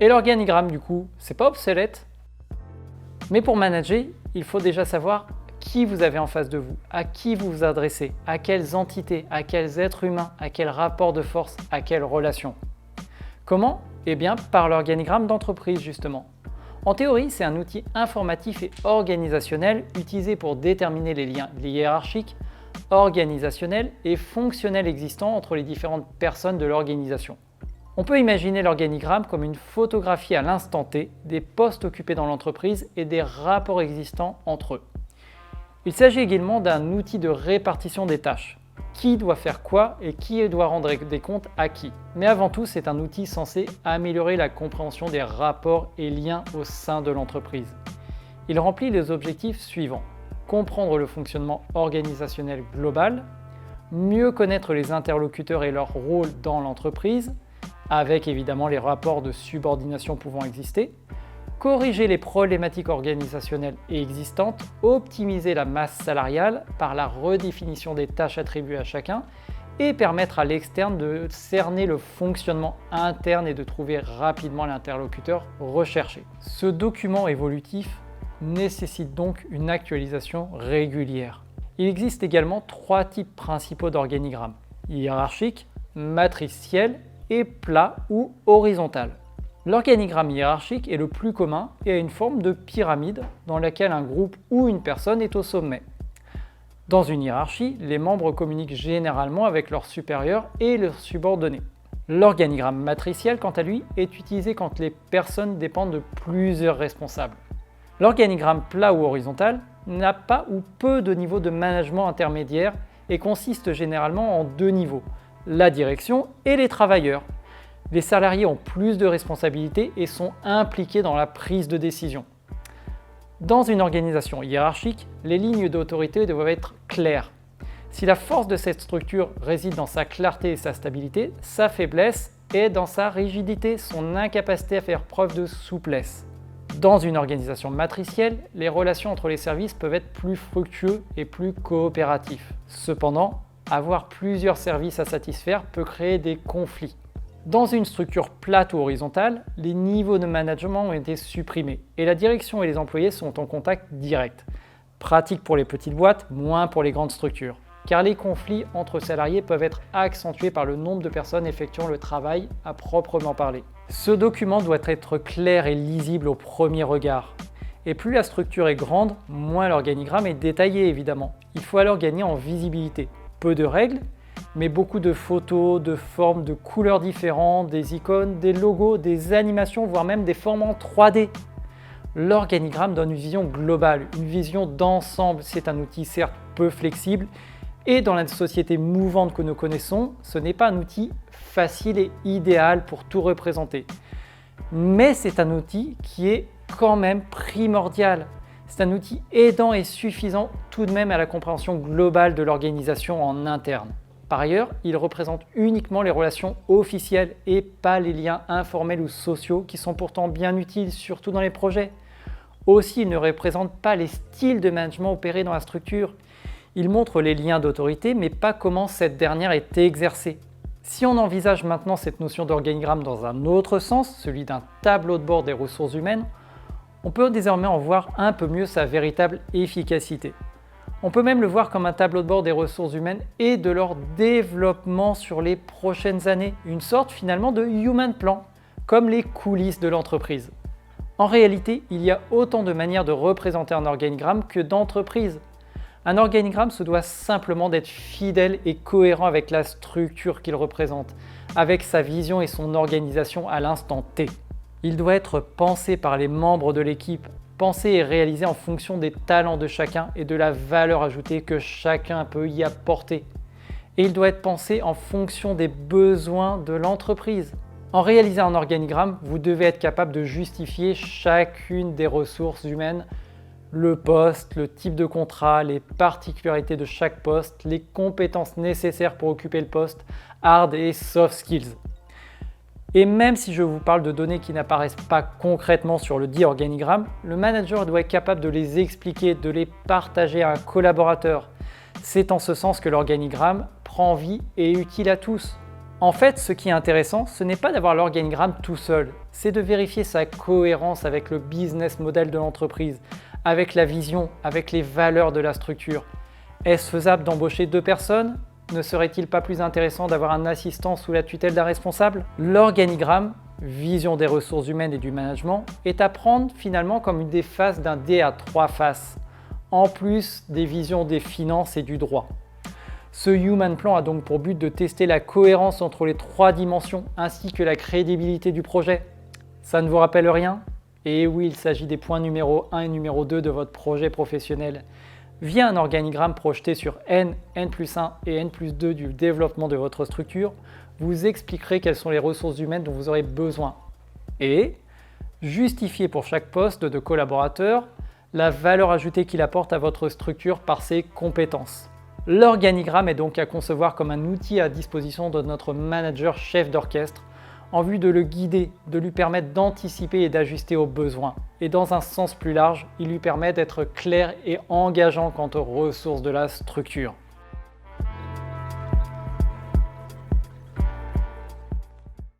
Et l'organigramme du coup, c'est pas obsolète. Mais pour manager, il faut déjà savoir qui vous avez en face de vous, à qui vous vous adressez, à quelles entités, à quels êtres humains, à quel rapport de force, à quelles relations. Comment? Eh bien par l'organigramme d'entreprise justement. En théorie, c'est un outil informatif et organisationnel utilisé pour déterminer les liens hiérarchiques, organisationnels et fonctionnels existants entre les différentes personnes de l'organisation. On peut imaginer l'organigramme comme une photographie à l'instant T des postes occupés dans l'entreprise et des rapports existants entre eux. Il s'agit également d'un outil de répartition des tâches. Qui doit faire quoi et qui doit rendre des comptes à qui. Mais avant tout, c'est un outil censé améliorer la compréhension des rapports et liens au sein de l'entreprise. Il remplit les objectifs suivants. Comprendre le fonctionnement organisationnel global, mieux connaître les interlocuteurs et leur rôle dans l'entreprise, avec évidemment les rapports de subordination pouvant exister, corriger les problématiques organisationnelles existantes, optimiser la masse salariale par la redéfinition des tâches attribuées à chacun et permettre à l'externe de cerner le fonctionnement interne et de trouver rapidement l'interlocuteur recherché. Ce document évolutif nécessite donc une actualisation régulière. Il existe également 3 types principaux d'organigrammes: hiérarchique, matriciel et plat ou horizontal. L'organigramme hiérarchique est le plus commun et a une forme de pyramide dans laquelle un groupe ou une personne est au sommet. Dans une hiérarchie, les membres communiquent généralement avec leurs supérieurs et leurs subordonnés. L'organigramme matriciel, quant à lui, est utilisé quand les personnes dépendent de plusieurs responsables. L'organigramme plat ou horizontal n'a pas ou peu de niveaux de management intermédiaire et consiste généralement en 2 niveaux, la direction et les travailleurs. Les salariés ont plus de responsabilités et sont impliqués dans la prise de décision. Dans une organisation hiérarchique, les lignes d'autorité doivent être claires. Si la force de cette structure réside dans sa clarté et sa stabilité, sa faiblesse est dans sa rigidité, son incapacité à faire preuve de souplesse. Dans une organisation matricielle, les relations entre les services peuvent être plus fructueux et plus coopératifs. Cependant, avoir plusieurs services à satisfaire peut créer des conflits. Dans une structure plate ou horizontale, les niveaux de management ont été supprimés et la direction et les employés sont en contact direct. Pratique pour les petites boîtes, moins pour les grandes structures, car les conflits entre salariés peuvent être accentués par le nombre de personnes effectuant le travail à proprement parler. Ce document doit être clair et lisible au premier regard. Et plus la structure est grande, moins l'organigramme est détaillé évidemment. Il faut alors gagner en visibilité. Peu de règles, mais beaucoup de photos, de formes, de couleurs différentes, des icônes, des logos, des animations, voire même des formes en 3D. L'organigramme donne une vision globale, une vision d'ensemble. C'est un outil certes peu flexible et dans la société mouvante que nous connaissons, ce n'est pas un outil facile et idéal pour tout représenter. Mais c'est un outil qui est quand même primordial. C'est un outil aidant et suffisant tout de même à la compréhension globale de l'organisation en interne. Par ailleurs, il représente uniquement les relations officielles et pas les liens informels ou sociaux qui sont pourtant bien utiles, surtout dans les projets. Aussi, il ne représente pas les styles de management opérés dans la structure. Il montre les liens d'autorité, mais pas comment cette dernière est exercée. Si on envisage maintenant cette notion d'organigramme dans un autre sens, celui d'un tableau de bord des ressources humaines, on peut désormais en voir un peu mieux sa véritable efficacité. On peut même le voir comme un tableau de bord des ressources humaines et de leur développement sur les prochaines années, une sorte finalement de human plan, comme les coulisses de l'entreprise. En réalité, il y a autant de manières de représenter un organigramme que d'entreprises. Un organigramme se doit simplement d'être fidèle et cohérent avec la structure qu'il représente, avec sa vision et son organisation à l'instant T. Il doit être pensé par les membres de l'équipe, pensé et réalisé en fonction des talents de chacun et de la valeur ajoutée que chacun peut y apporter. Et il doit être pensé en fonction des besoins de l'entreprise. En réalisant un organigramme, vous devez être capable de justifier chacune des ressources humaines, le poste, le type de contrat, les particularités de chaque poste, les compétences nécessaires pour occuper le poste, hard et soft skills. Et même si je vous parle de données qui n'apparaissent pas concrètement sur le dit organigramme, le manager doit être capable de les expliquer, de les partager à un collaborateur. C'est en ce sens que l'organigramme prend vie et est utile à tous. En fait, ce qui est intéressant, ce n'est pas d'avoir l'organigramme tout seul, c'est de vérifier sa cohérence avec le business model de l'entreprise, avec la vision, avec les valeurs de la structure. Est-ce faisable d'embaucher 2 personnes? Ne serait-il pas plus intéressant d'avoir un assistant sous la tutelle d'un responsable? L'organigramme, vision des ressources humaines et du management, est à prendre finalement comme une des faces d'un dé à 3 faces, en plus des visions des finances et du droit. Ce Human Plan a donc pour but de tester la cohérence entre les 3 dimensions ainsi que la crédibilité du projet. Ça ne vous rappelle rien? Et oui, il s'agit des points numéro 1 et numéro 2 de votre projet professionnel. Via un organigramme projeté sur N, N+1 et N+2 du développement de votre structure, vous expliquerez quelles sont les ressources humaines dont vous aurez besoin. Et justifiez pour chaque poste de collaborateur la valeur ajoutée qu'il apporte à votre structure par ses compétences. L'organigramme est donc à concevoir comme un outil à disposition de notre manager chef d'orchestre en vue de le guider, de lui permettre d'anticiper et d'ajuster aux besoins. Et dans un sens plus large, il lui permet d'être clair et engageant quant aux ressources de la structure.